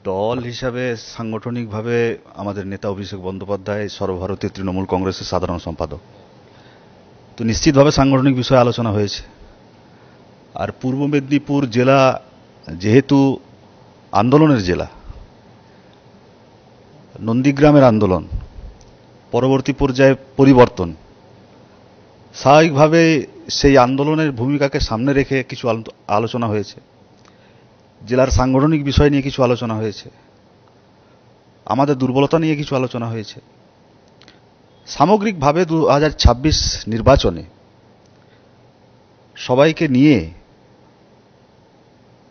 দল হিসাবে সাংগঠনিকভাবে আমাদের নেতা অভিষেক বন্দ্যোপাধ্যায় সর্বভারতীয় তৃণমূল কংগ্রেসের সাধারণ সম্পাদক। তো নিশ্চিতভাবে সাংগঠনিক বিষয়ে আলোচনা হয়েছে। আর পূর্ব মেদিনীপুর জেলা যেহেতু আন্দোলনের জেলা, নন্দীগ্রামের আন্দোলন, পরবর্তী পর্যায়ে পরিবর্তন, স্বাভাবিকভাবে সেই আন্দোলনের ভূমিকাকে সামনে রেখে কিছু আলোচনা হয়েছে। জেলার সাংগঠনিক বিষয় নিয়ে কিছু আলোচনা হয়েছে, আমাদের দুর্বলতা নিয়ে কিছু আলোচনা হয়েছে। সামগ্রিকভাবে 2026 নির্বাচনে সবাইকে নিয়ে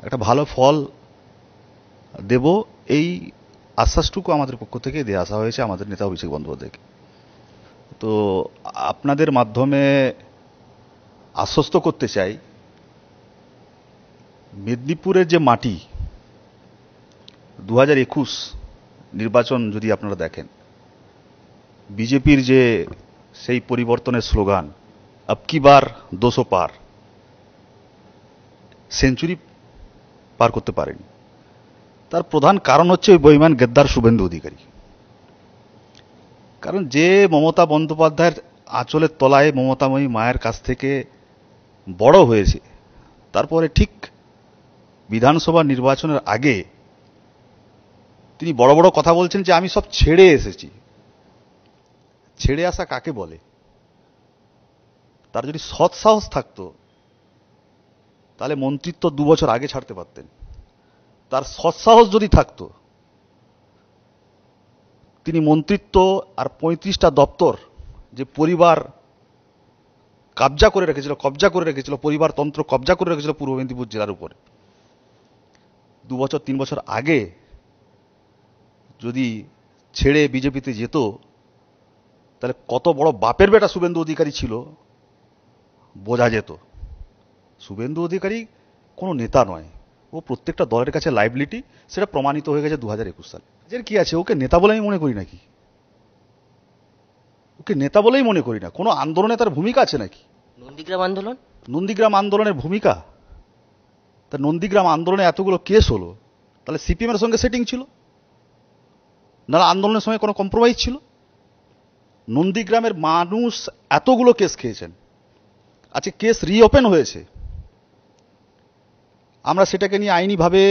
একটা ভালো ফল দেব, এই আশ্বাসটুকু আমাদের পক্ষ থেকে দিয়ে আসা হয়েছে আমাদের নেতা অভিষেক বন্দ্যোপাধ্যায়কে। তো আপনাদের মাধ্যমে আশ্বস্ত করতে চাই, মেদিনীপুরের যে মাটি, 2021 নির্বাচন যদি আপনারা দেখেন, বিজেপির যে সেই পরিবর্তনের স্লোগান আব কি বার 200 পার, সেঞ্চুরি পার করতে পারেনি। তার প্রধান কারণ হচ্ছে ওই বেঈমান গেদ্দার শুভেন্দু অধিকারী। কারণ যে মমতা বন্দ্যোপাধ্যায়ের আঁচলের তলায় মমতাময়ী মায়ের কাছ থেকে বড় হয়েছে, তারপরে ঠিক বিধানসভা নির্বাচনের আগে তিনি বড় বড় কথা বলছেন যে আমি সব ছেড়ে এসেছি। ছেড়ে আসা কাকে বলে? তার যদি সৎ সাহস থাকতো তাহলে মন্ত্রিত্ব 2 বছর আগে ছাড়তে পারতেন। তার সৎ সাহস যদি থাকতো, তিনি মন্ত্রিত্ব আর 35টা দপ্তর যে পরিবার কবজা করে রেখেছিল, পরিবারতন্ত্র কবজা করে রেখেছিল পূর্ব মেদিনীপুর জেলার উপরে, 2 বছর 3 বছর আগে যদি ছেড়ে বিজেপিতে যেত, তাহলে কত বড় বাপের বেটা শুভেন্দু অধিকারী ছিল বোঝা যেত। শুভেন্দু অধিকারী কোনো নেতা নয়, ও প্রত্যেকটা দলের কাছে লাইবিলিটি, সেটা প্রমাণিত হয়ে গেছে 2021 সালে। যে কি আছে, ওকে নেতা বলে আমি মনে করি নাকি? ওকে নেতা বলেই মনে করি না। কোনো আন্দোলনে তার ভূমিকা আছে নাকি? নন্দীগ্রাম আন্দোলন, নন্দীগ্রাম আন্দোলনের ভূমিকা, তা নন্দীগ্রাম আন্দোলনে এতগুলো কেস হলো, তাহলে সিপিএম এর সঙ্গে সেটিং ছিল না? আন্দোলনের সঙ্গে কোনো কম্প্রোমাইজ ছিল? নন্দীগ্রামের মানুষ এতগুলো কেস খেয়েছেন, আজকে কেস রিওপেন হয়েছে, আমরা সেটাকে নিয়ে আইনিভাবে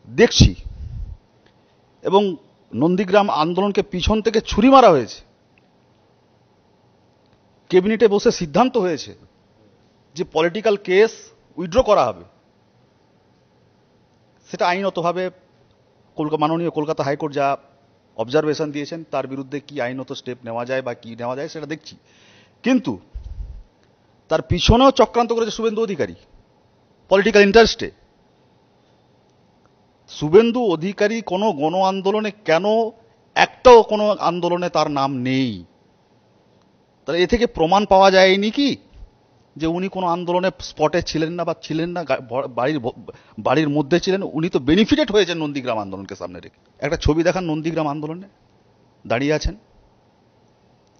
দেখছি, এবং নন্দীগ্রাম আন্দোলনকে পিছন থেকে ছুরি মারা হয়েছে। ক্যাবিনেটে বসে সিদ্ধান্ত হয়েছে যে পলিটিক্যাল কেস উইথড্র করা হবে। সেটা আইনতভাবে মাননীয় কলকাতা হাইকোর্ট যা অবজারভেশন দিয়েছেন, তার বিরুদ্ধে কি আইনত স্টেপ নেওয়া যায় বা কি নেওয়া যায় সেটা দেখছি। কিন্তু তার পিছনেও চক্রান্ত করেছে শুভেন্দু অধিকারী পলিটিক্যাল ইন্টারেস্টে। শুভেন্দু অধিকারী কোনো গণ আন্দোলনে কেন, একটাও কোনো আন্দোলনে তার নাম নেই? তাহলে এ থেকে প্রমাণ পাওয়া যায়নি কি যে উনি কোনো আন্দোলনে স্পটে ছিলেন না, বা ছিলেন না, বাড়ির মধ্যে ছিলেন? উনি তো বেনিফিটেড হয়েছেন নন্দীগ্রাম আন্দোলনকে সামনে রেখে। একটা ছবি দেখান, নন্দীগ্রাম আন্দোলনে দাঁড়িয়ে আছেন,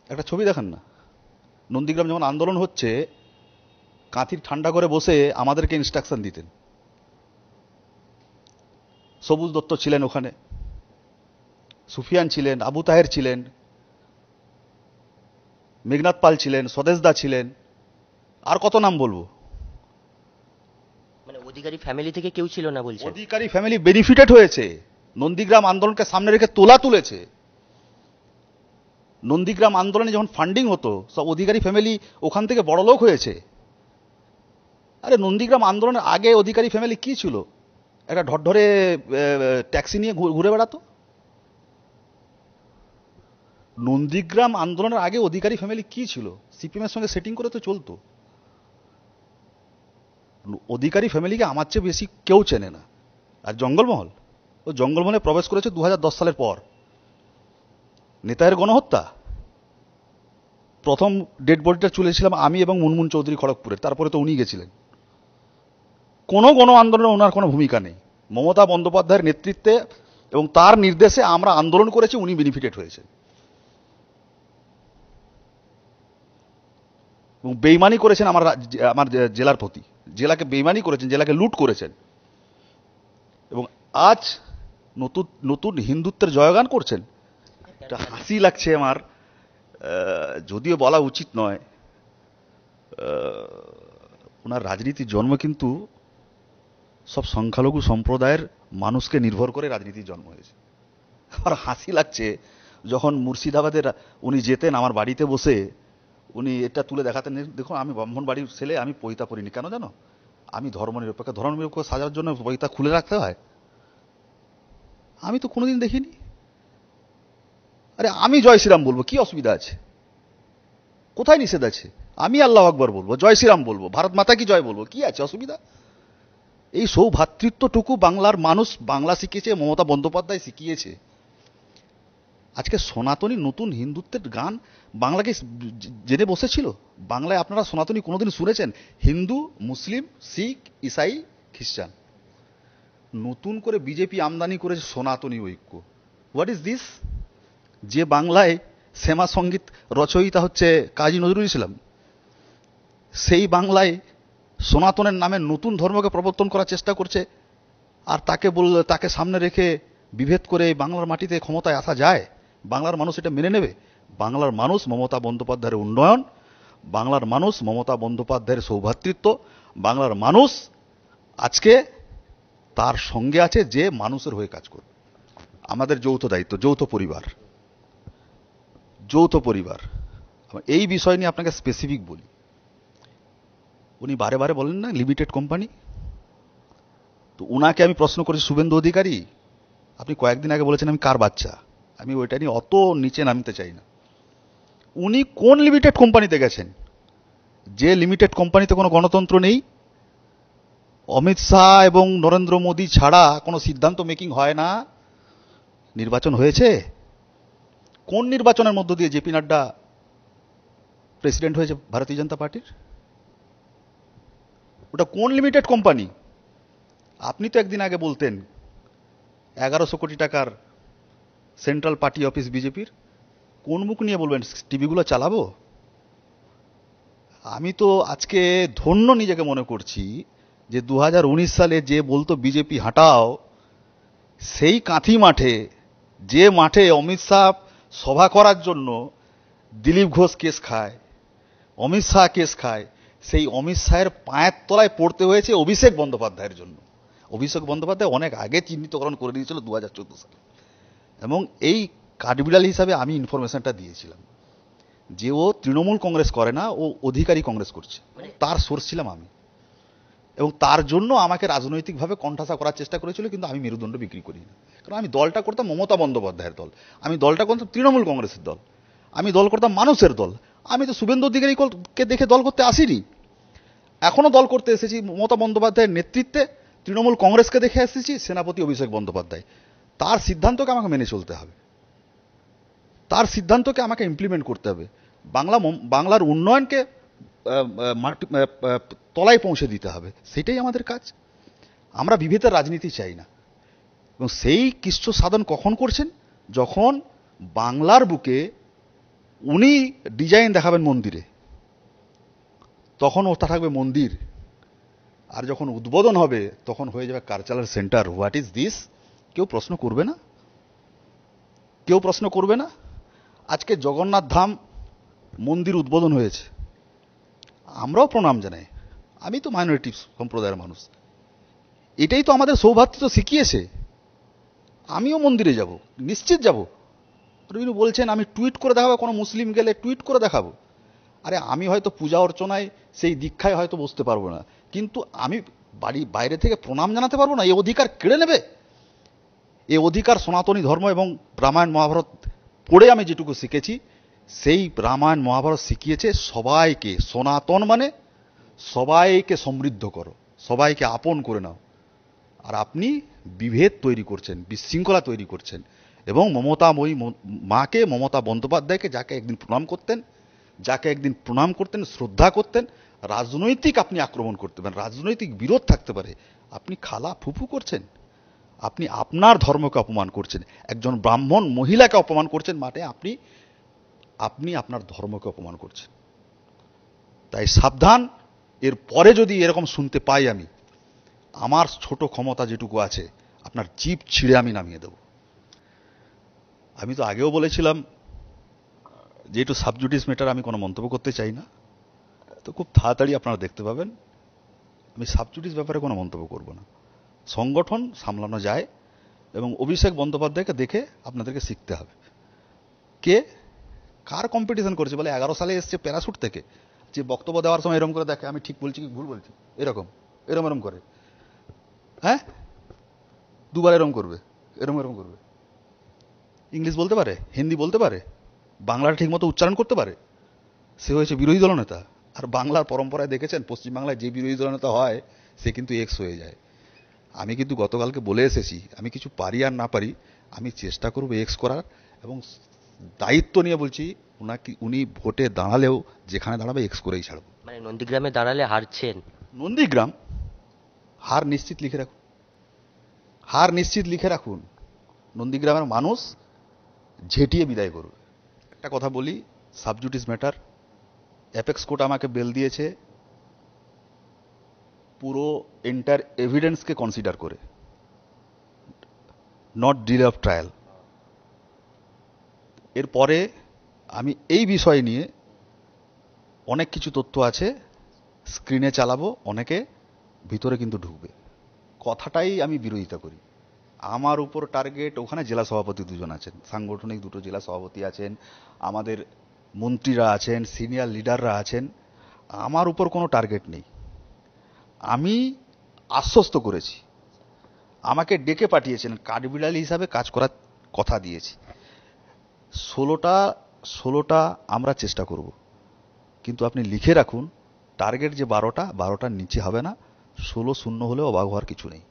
একটা ছবি দেখান না। নন্দীগ্রাম যখন আন্দোলন হচ্ছে, কাঁথির ঠান্ডা করে বসে আমাদেরকে ইনস্ট্রাকশন দিতেন। সবুজ দত্ত ছিলেন ওখানে, সুফিয়ান ছিলেন, আবু তাহের ছিলেন, মেঘনাথ পাল ছিলেন, স্বদেশ দা ছিলেন, আর কত নাম বলবো। মানে অধিকারী ফ্যামিলি থেকে কেউ ছিল না বলছেন? অধিকারী ফ্যামিলি বেনিফিটেড হয়েছে, নন্দীগ্রাম আন্দোলনকে সামনে রেখে তোলা তুলেছে। নন্দীগ্রাম আন্দোলনে যখন ফান্ডিং হতো, সব অধিকারী ফ্যামিলি ওখান থেকে বড়লোক হয়েছে। আরে নন্দীগ্রাম আন্দোলনের আগে অধিকারী ফ্যামিলি কি ছিল? একটা ঢরঢরে ট্যাক্সি নিয়ে ঘুরে বেড়াতো। নন্দীগ্রাম আন্দোলনের আগে অধিকারী ফ্যামিলি কি ছিল? সিপিএম এর সঙ্গে সেটিং করে তো চলতো। অধিকারী ফ্যামিলিকে আমার চেয়ে বেশি কেউ চেনে না। আর জঙ্গলমহল, ও জঙ্গলমহলে প্রবেশ করেছে 2010 সালের পর। নেতায়ের গণহত্যা, প্রথম ডেড বডিটা চলেছিলাম আমি এবং মুনমুন চৌধুরী খড়গপুরের, তারপরে তো উনি গেছিলেন। কোনো গণ আন্দোলনে ওনার কোনো ভূমিকা নেই। মমতা বন্দ্যোপাধ্যায়ের নেতৃত্বে এবং তার নির্দেশে আমরা আন্দোলন করেছি, উনি বেনিফিটেড হয়েছেন। এবং বেইমানি করেছেন আমার জেলার প্রতি, জেলাকে বেইমানি করেছেন, জেলাকে লুট করেছেন। এবং আজ নতুন নতুন হিন্দুত্বের জয়গান করছেন। একটা হাসি লাগছে আমার, যদিও বলা উচিত নয়। ওনার রাজনীতির জন্ম কিন্তু সব সংখ্যালঘু সম্প্রদায়ের মানুষকে নির্ভর করে রাজনীতির জন্ম হয়েছে। আর হাসি লাগছে যখন মুর্শিদাবাদের উনি যেতেন আমার বাড়িতে বসে উনি এটা তুলে দেখাতেন, দেখুন আমি ব্রাহ্মণ বাড়ির ছেলে, আমি পৈতা পরিনি। কেন জানো? আমি ধর্মনিরপেক্ষ সাজার জন্য পৈতা খুলে রাখতে হয়? আমি তো কোনোদিন দেখিনি। আরে আমি জয় শ্রীরাম বলবো, কি অসুবিধা আছে? কোথায় নিষেধ আছে? আমি আল্লাহ আকবর বলবো, জয় শ্রীরাম বলবো, ভারত মাতা কি জয় বলবো, কি আছে অসুবিধা? এই সৌভ্রাতৃত্বটুকু বাংলার মানুষ বাংলা শিখেছে, মমতা বন্দ্যোপাধ্যায় শিখিয়েছে। আজকে সনাতনী নতুন হিন্দুত্বের গান বাংলাকে জেনে বসেছিল। বাংলায় আপনারা সনাতনী কোনোদিন শুনেছেন? হিন্দু, মুসলিম, শিখ, ইসাই, খ্রিস্টান। নতুন করে বিজেপি আমদানি করেছে সনাতনী ঐক্য। What is this? যে বাংলায় শ্যামা সঙ্গীত রচয়িতা হচ্ছে কাজী নজরুল ইসলাম, সেই বাংলায় সনাতনের নামে নতুন ধর্মকে প্রবর্তন করার চেষ্টা করছে। আর তাকে সামনে রেখে বিভেদ করে এই বাংলার মাটিতে ক্ষমতায় আসা যায়? বাংলার মানুষ এটা মেনে নেবে? বাংলার মানুষ মমতা বন্দ্যোপাধ্যায়ের উন্নয়ন, বাংলার মানুষ মমতা বন্দ্যোপাধ্যায়ের সৌভ্রাতৃত্ব, বাংলার মানুষ আজকে তার সঙ্গে আছে যে মানুষের হয়ে কাজ করবে। আমাদের যৌথ দায়িত্ব, যৌথ পরিবার। এই বিষয় নিয়ে আপনাকে স্পেসিফিক বলি। উনি বারে বারে বলেন না লিমিটেড কোম্পানি, তো উনাকে আমি প্রশ্ন করেছি, শুভেন্দু অধিকারী আপনি কয়েকদিন আগে বলেছেন আমি কার বাচ্চা। আমি ওইটা নিয়ে অত নিচে নামতে চাই না। উনি কোন লিমিটেড কোম্পানিতে গেছেন? যে লিমিটেড কোম্পানিতে কোনো গণতন্ত্র নেই, অমিত শাহ এবং নরেন্দ্র মোদী ছাড়া কোনো সিদ্ধান্ত মেকিং হয় না। নির্বাচন হয়েছে? কোন নির্বাচনের মধ্য দিয়ে জেপি নাড্ডা প্রেসিডেন্ট হয়েছে ভারতীয় জনতা পার্টির? ওটা কোন লিমিটেড কোম্পানি? আপনি তো একদিন আগে বলতেন 1100 কোটি টাকার সেন্ট্রাল পার্টি অফিস বিজেপির। কোন মুখ নিয়ে বলবেন? টিভিগুলো চালাবো? আমি তো আজকে ধন্য নিজেকে মনে করছি যে 2019 সালে যে বলতো বিজেপি হাঁটাও, সেই কাঁথি মাঠে, যে মাঠে অমিত শাহ সভা করার জন্য দিলীপ ঘোষ কেস খায়, অমিত শাহ কেস খায়, সেই অমিত শাহের পায়ের তলায় পড়তে হয়েছে অভিষেক বন্দ্যোপাধ্যায়ের জন্য। অভিষেক বন্দ্যোপাধ্যায় অনেক আগে চিহ্নিতকরণ করে দিয়েছিল 2014 সালে, এবং এই কাঠবিড়াল হিসাবে আমি ইনফরমেশনটা দিয়েছিলাম যে ও তৃণমূল কংগ্রেস করে না, ও অধিকারী কংগ্রেস করছে। তার সোর্স ছিলাম আমি, এবং তার জন্য আমাকে রাজনৈতিকভাবে কণ্ঠাসা করার চেষ্টা করেছিল, কিন্তু আমি মেরুদণ্ড বিক্রি করি না। কারণ আমি দলটা করতাম মমতা বন্দ্যোপাধ্যায়ের দল, আমি দলটা করতাম তৃণমূল কংগ্রেসের দল, আমি দল করতাম মানুষের দল। আমি তো শুভেন্দু অধিকারীকে দেখে দল করতে আসিনি, এখনো দল করতে এসেছি মমতা বন্দ্যোপাধ্যায়ের নেতৃত্বে। তৃণমূল কংগ্রেসকে দেখে এসেছি সেনাপতি অভিষেক বন্দ্যোপাধ্যায়। তার সিদ্ধান্তকে আমাকে মেনে চলতে হবে, তার সিদ্ধান্তকে আমাকে ইমপ্লিমেন্ট করতে হবে। বাংলার উন্নয়নকে তলায় পৌঁছে দিতে হবে, সেটাই আমাদের কাজ। আমরা বিভেদের রাজনীতি চাই না। এবং সেই কৃচ্ছ সাধন কখন করছেন? যখন বাংলার বুকে উনি ডিজাইন দেখাবেন মন্দিরে, তখন ওটা থাকবে মন্দির। আর যখন উদ্বোধন হবে তখন হয়ে যাবে cultural centre. What is this? কেউ প্রশ্ন করবে না, কেউ প্রশ্ন করবে না। আজকে জগন্নাথ ধাম মন্দির উদ্বোধন হয়েছে, আমরাও প্রণাম জানাই। আমি তো মাইনরিটি সম্প্রদায়ের মানুষ, এটাই তো আমাদের সৌভাতৃত্ব শিখিয়েছে। আমিও মন্দিরে যাব, নিশ্চিত যাব। রবীন্দ্র বলছেন আমি টুইট করে দেখাবো, কোনো মুসলিম গেলে টুইট করে দেখাবো। আরে আমি হয়তো পূজা অর্চনায় সেই দীক্ষায় হয়তো বসতে পারবো না, কিন্তু আমি বাইরে থেকে প্রণাম জানাতে পারবো না? এই অধিকার কেড়ে নেবে? এই অধিকার সনাতনী ধর্ম এবং রামায়ণ মহাভারত পড়ে আমি যেটুকু শিখেছি, সেই রামায়ণ মহাভারত শিখিয়েছে সবাইকে, সনাতন মানে সবাইকে সমৃদ্ধ করো, সবাইকে আপন করে নাও। আর আপনি বিভেদ তৈরি করছেন, বিশৃঙ্খলা তৈরি করছেন। এবং মমতাময়ী মাকে, মমতা বন্দ্যোপাধ্যায়কে, যাকে একদিন প্রণাম করতেন, শ্রদ্ধা করতেন, রাজনৈতিক আপনি আক্রমণ করতে পারেন, রাজনৈতিক বিরোধ থাকতে পারে, আপনি খালা ফুফু করছেন। আপনি আপনার ধর্মকে অপমান করছেন, একজন ব্রাহ্মণ মহিলাকে অপমান করছেন, মানে আপনি আপনার ধর্মকে অপমান করছেন। তাই সাবধান। এর পরে যদি এরকম শুনতে পাই আমি, আমার ছোট ক্ষমতা যেটুকু আছে আপনার জিভ ছিঁড়ে আমি নামিয়ে দেব। আমি তো আগেও বলেছিলাম যেহেতু সাবজুডিস ম্যাটার আমি কোনো মন্তব্য করতে চাই না, তো খুব তাড়াতাড়ি আপনারা দেখতে পাবেন আমি সাবজুডিস ব্যাপারে কোনো মন্তব্য করব না। সংগঠন সামলানো যায় এবং অভিষেক বন্দ্যোপাধ্যায়কে দেখে আপনাদেরকে শিখতে হবে। কে কার কম্পিটিশন করেছে বলে 11 সালে এসছে প্যারাশুট থেকে, যে বক্তব্য দেওয়ার সময় এরকম করে দেখে আমি ঠিক বলছি কি ভুল বলছি, এরকম এরম এরম করে, হ্যাঁ দুবার এরম করবে, এরম এরম করবে। ইংলিশ বলতে পারে, হিন্দি বলতে পারে, বাংলাটা ঠিকমতো উচ্চারণ করতে পারে, সে হয়েছে বিরোধী দলনেতা। আর বাংলার পরম্পরায় দেখেছেন পশ্চিমবাংলায় যে বিরোধী দলনেতা হয় সে কিন্তু এক্স হয়ে যায়। আমি কিন্তু গতকালকে বলে এসেছি আমি কিছু পারি আর না পারি আমি চেষ্টা করব এক্স করার, এবং দায়িত্ব নিয়ে বলছি উনি ভোটে দাঁড়ালেও যেখানে দাঁড়াবে এক্স করেই ছাড়বো। মানে নন্দীগ্রামে দাঁড়ালে হারছেন? নন্দীগ্রাম হার নিশ্চিত লিখে রাখুন, হার নিশ্চিত লিখে রাখুন। নন্দীগ্রামের মানুষ ঝেঁটিয়ে বিদায় করবে। একটা কথা বলি, সাবজুডিস ম্যাটার, অ্যাপেক্স কোর্ট আমাকে বেল দিয়েছে পুরো এন্টার এভিডেন্সকে কনসিডার করে, নট ডিলে অফ ট্রায়াল। এরপরে আমি এই বিষয় নিয়ে অনেক কিছু তথ্য আছে স্ক্রিনে চালাবো, অনেকে ভিতরে কিন্তু ঢুকবে, কথাটাই আমি বিরোধিতা করি। আমার উপর টার্গেট, ওখানে জেলা সভাপতি দুজন আছেন, সাংগঠনিক দুটো জেলা সভাপতি আছেন, আমাদের মন্ত্রীরা আছেন, সিনিয়র লিডাররা আছেন, আমার উপর কোনো টার্গেট নেই। আমি আশ্বস্ত করেছি, আমাকে ডেকে পাঠিয়েছেন, কাঠবিড়ালি হিসাবে কাজ করার কথা দিয়েছি। 16টা আমরা চেষ্টা করব, কিন্তু আপনি লিখে রাখুন টার্গেট যে 12টার নিচে হবে না, 16-0 হলেও অবাক হওয়ার কিছু নেই।